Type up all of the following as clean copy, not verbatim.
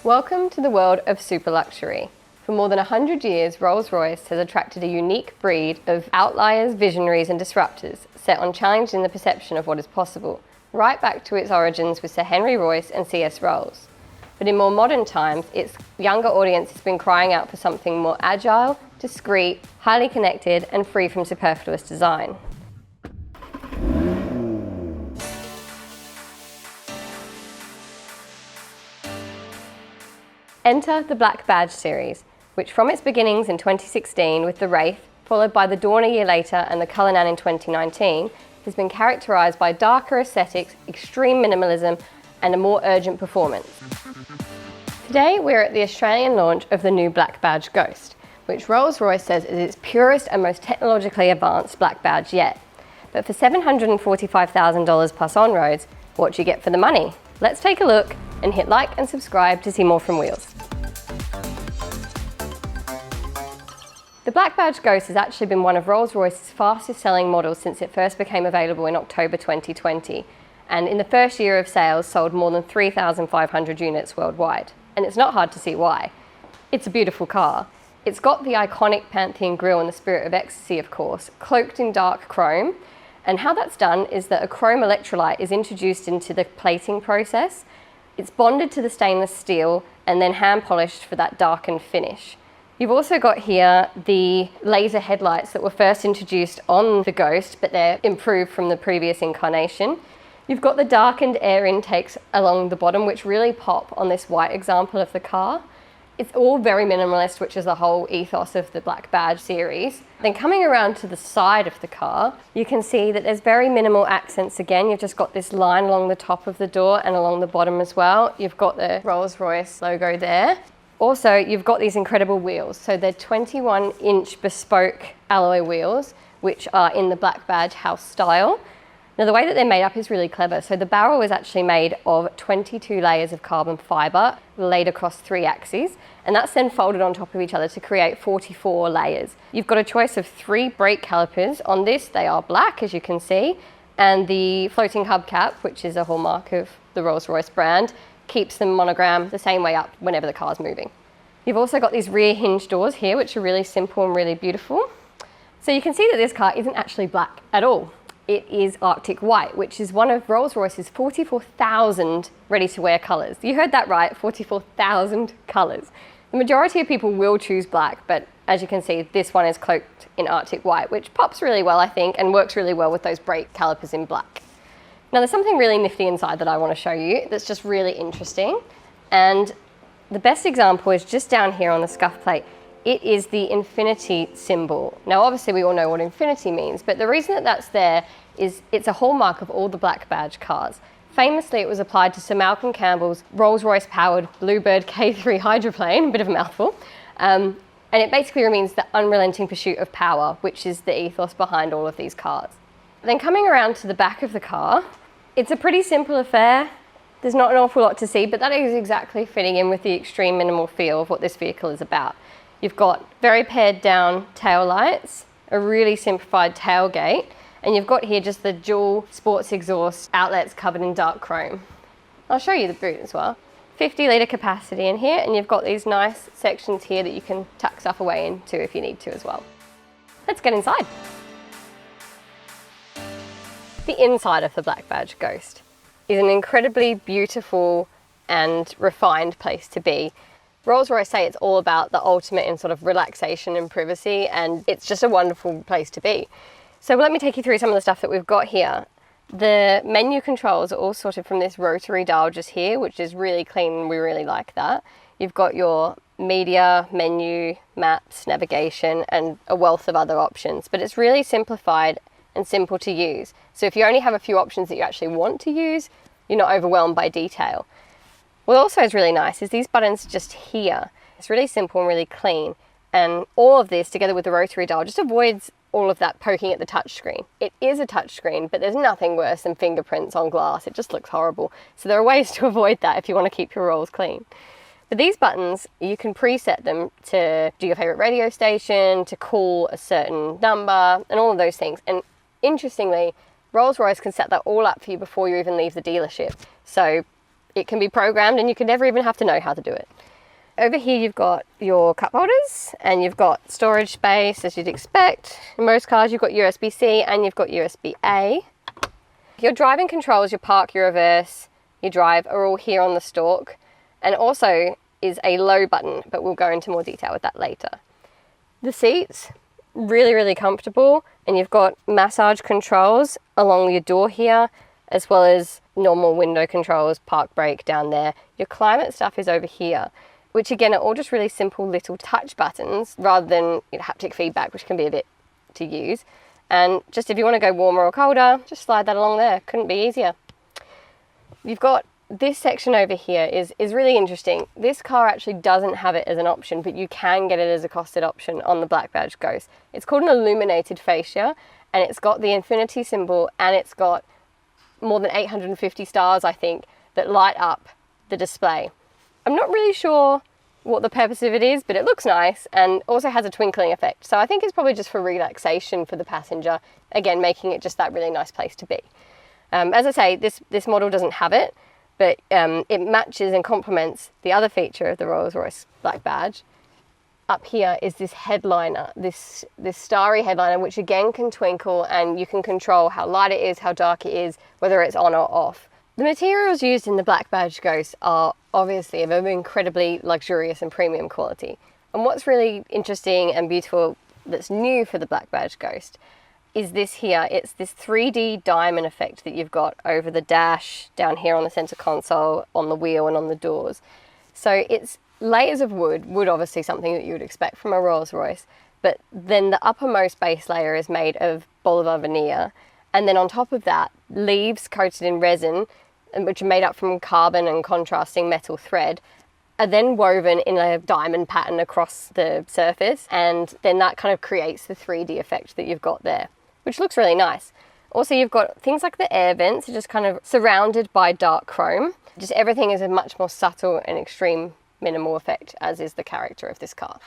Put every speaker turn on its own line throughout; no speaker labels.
Welcome to the world of super luxury. For more than 100 years, Rolls-Royce has attracted a unique breed of outliers, visionaries and disruptors, set on challenging the perception of what is possible, right back to its origins with Sir Henry Royce and C.S. Rolls. But in more modern times, its younger audience has been crying out for something more agile, discreet, highly connected and free from superfluous design. Enter the Black Badge series, which from its beginnings in 2016 with the Wraith, followed by the Dawn a year later and the Cullinan in 2019, has been characterised by darker aesthetics, extreme minimalism and a more urgent performance. Today we're at the Australian launch of the new Black Badge Ghost, which Rolls-Royce says is its purest and most technologically advanced Black Badge yet. But for $745,000 plus on-roads, what do you get for the money? Let's take a look and hit like and subscribe to see more from Wheels. The Black Badge Ghost has actually been one of Rolls-Royce's fastest selling models since it first became available in October 2020, and in the first year of sales sold more than 3,500 units worldwide. And it's not hard to see why. It's a beautiful car. It's got the iconic Pantheon grille and the Spirit of Ecstasy, of course, cloaked in dark chrome. And how that's done is that a chrome electrolyte is introduced into the plating process. It's bonded to the stainless steel and then hand polished for that darkened finish. You've also got here the laser headlights that were first introduced on the Ghost, but they're improved from the previous incarnation. You've got the darkened air intakes along the bottom, which really pop on this white example of the car. It's all very minimalist, which is the whole ethos of the Black Badge series. Then coming around to the side of the car, you can see that there's very minimal accents again. You've just got this line along the top of the door and along the bottom as well. You've got the Rolls-Royce logo there. Also, you've got these incredible wheels. So they're 21-inch bespoke alloy wheels, which are in the Black Badge house style. Now, the way that they're made up is really clever. So the barrel is actually made of 22 layers of carbon fibre laid across 3 axes, and that's then folded on top of each other to create 44 layers. You've got a choice of 3 brake calipers. On this, they are black, as you can see, and the floating hubcap, which is a hallmark of the Rolls-Royce brand, keeps them monogrammed the same way up whenever the car's moving. You've also got these rear hinge doors here, which are really simple and really beautiful. So you can see that this car isn't actually black at all. It is Arctic white, which is one of Rolls-Royce's 44,000 ready-to-wear colours. You heard that right, 44,000 colours. The majority of people will choose black, but as you can see, this one is cloaked in Arctic white, which pops really well, I think, and works really well with those brake calipers in black. Now, there's something really nifty inside that I want to show you that's just really interesting. And the best example is just down here on the scuff plate. It is the infinity symbol. Now, obviously we all know what infinity means, but the reason that that's there is it's a hallmark of all the Black Badge cars. Famously, it was applied to Sir Malcolm Campbell's Rolls-Royce powered Bluebird K3 hydroplane, a bit of a mouthful. And it basically means the unrelenting pursuit of power, which is the ethos behind all of these cars. Then coming around to the back of the car, it's a pretty simple affair. There's not an awful lot to see, but that is exactly fitting in with the extreme minimal feel of what this vehicle is about. You've got very pared down tail lights, a really simplified tailgate, and you've got here just the dual sports exhaust outlets covered in dark chrome. I'll show you the boot as well. 50-litre capacity in here, and you've got these nice sections here that you can tuck stuff away into if you need to as well. Let's get inside. The inside of the Black Badge Ghost is an incredibly beautiful and refined place to be. Rolls-Royce say it's all about the ultimate in sort of relaxation and privacy, and it's just a wonderful place to be. So let me take you through some of the stuff that we've got here. The menu controls are all sorted from this rotary dial just here, which is really clean and we really like that. You've got your media, menu, maps, navigation, and a wealth of other options, but it's really simplified and simple to use. So if you only have a few options that you actually want to use, you're not overwhelmed by detail. What also is really nice is these buttons just here. It's really simple and really clean. And all of this together with the rotary dial just avoids all of that poking at the touchscreen. It is a touchscreen, but there's nothing worse than fingerprints on glass. It just looks horrible. So there are ways to avoid that if you want to keep your rolls clean. But these buttons, you can preset them to do your favorite radio station, to call a certain number, and all of those things. And interestingly, Rolls-Royce can set that all up for you before you even leave the dealership. So it can be programmed and you can never even have to know how to do it. Over here you've got your cup holders and you've got storage space as you'd expect. In most cars you've got USB-C and you've got USB-A. Your driving controls, your park, your reverse, your drive are all here on the stalk, and also is a low button, but we'll go into more detail with that later. The seats, really comfortable, and you've got massage controls along your door here, as well as normal window controls, park brake down there. Your climate stuff is over here, which again are all just really simple little touch buttons rather than haptic feedback, which can be a bit to use. And just if you want to go warmer or colder, just slide that along there. Couldn't be easier. You've got this section over here is really interesting. This car actually doesn't have it as an option, but you can get it as a costed option on the BlackBadge Ghost. It's called an illuminated fascia, and it's got the infinity symbol, and it's got more than 850 stars, I think, that light up the display. I'm not really sure what the purpose of it is, but it looks nice and also has a twinkling effect. So I think it's probably just for relaxation for the passenger, again, making it just that really nice place to be. As I say, this model doesn't have it, but it matches and complements the other feature of the Rolls-Royce BlackBadge. Up here is this headliner, this starry headliner, which again can twinkle, and you can control how light it is, how dark it is, whether it's on or off. The materials used in the BlackBadge Ghost are obviously of an incredibly luxurious and premium quality. And what's really interesting and beautiful that's new for the BlackBadge Ghost is this here. It's this 3D diamond effect that you've got over the dash, down here on the center console, on the wheel and on the doors. So it's layers of wood obviously something that you would expect from a Rolls-Royce, but then the uppermost base layer is made of bolivar veneer, and then on top of that, leaves coated in resin, which are made up from carbon and contrasting metal thread, are then woven in a diamond pattern across the surface, and then that kind of creates the 3D effect that you've got there, which looks really nice. Also, you've got things like the air vents are just kind of surrounded by dark chrome. Just everything is a much more subtle and extreme minimal effect, as is the character of this car.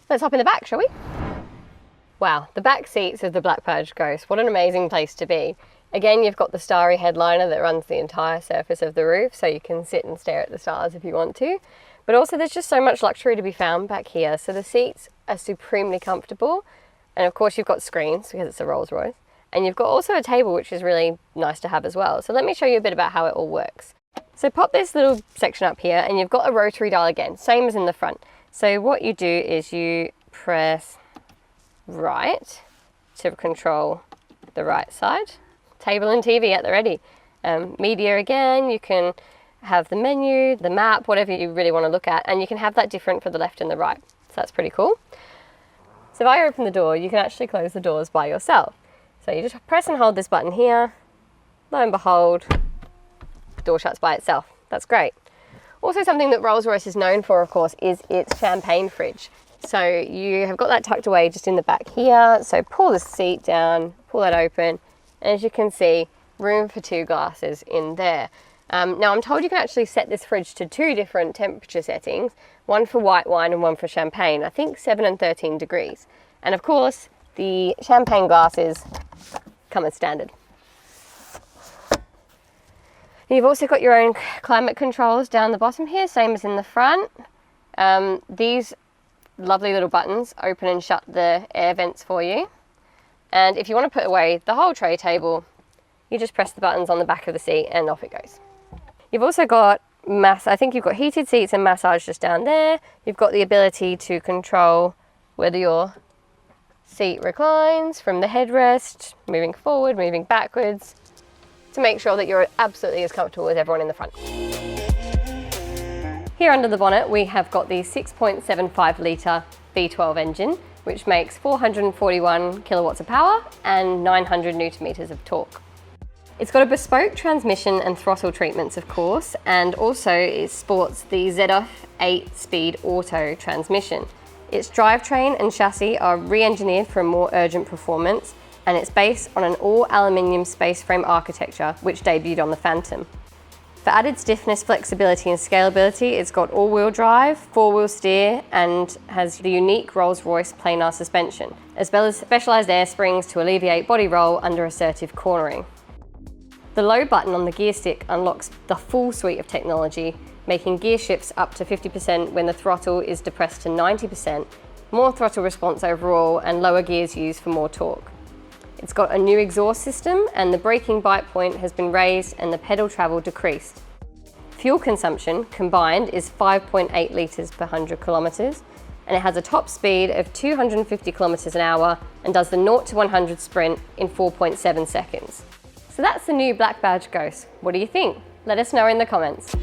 Let's hop in the back, shall we? Wow, the back seats of the BlackBadge Ghost, what an amazing place to be. Again, you've got the starry headliner that runs the entire surface of the roof, so you can sit and stare at the stars if you want to. But also there's just so much luxury to be found back here. So the seats are supremely comfortable. And of course you've got screens because it's a Rolls-Royce. And you've got also a table, which is really nice to have as well. So let me show you a bit about how it all works. So pop this little section up here and you've got a rotary dial again, same as in the front. So what you do is you press right to control the right side. Table and TV at the ready. Media again, you can have the menu, the map, whatever you really want to look at, and you can have that different for the left and the right. So that's pretty cool. So if I open the door, you can actually close the doors by yourself. So you just press and hold this button here, lo and behold, the door shuts by itself. That's great. Also something that Rolls-Royce is known for, of course, is its champagne fridge. So you have got that tucked away just in the back here. So pull the seat down, pull that open, and as you can see, room for 2 glasses in there. Now I'm told you can actually set this fridge to 2 different temperature settings, one for white wine and one for champagne, I think 7 and 13 degrees. And of course, the champagne glasses come as standard. You've also got your own climate controls down the bottom here, same as in the front. These lovely little buttons open and shut the air vents for you. And if you want to put away the whole tray table, you just press the buttons on the back of the seat and off it goes. You've also got I think you've got heated seats and massage just down there. You've got the ability to control whether your seat reclines from the headrest, moving forward, moving backwards, to make sure that you're absolutely as comfortable as everyone in the front. Here under the bonnet, we have got the 6.75 litre V12 engine, which makes 441 kilowatts of power and 900 newton meters of torque. It's got a bespoke transmission and throttle treatments, of course, and also it sports the ZF 8-speed auto transmission. Its drivetrain and chassis are re-engineered for a more urgent performance, and it's based on an all-aluminium space frame architecture, which debuted on the Phantom. For added stiffness, flexibility and scalability, it's got all-wheel drive, 4-wheel steer, and has the unique Rolls-Royce planar suspension, as well as specialised air springs to alleviate body roll under assertive cornering. The low button on the gear stick unlocks the full suite of technology, making gear shifts up to 50% when the throttle is depressed to 90%, more throttle response overall, and lower gears used for more torque. It's got a new exhaust system, and the braking bite point has been raised and the pedal travel decreased. Fuel consumption combined is 5.8 litres per 100 kilometres, and it has a top speed of 250 kilometres an hour and does the 0 to 100 sprint in 4.7 seconds. So that's the new BlackBadge Ghost. What do you think? Let us know in the comments.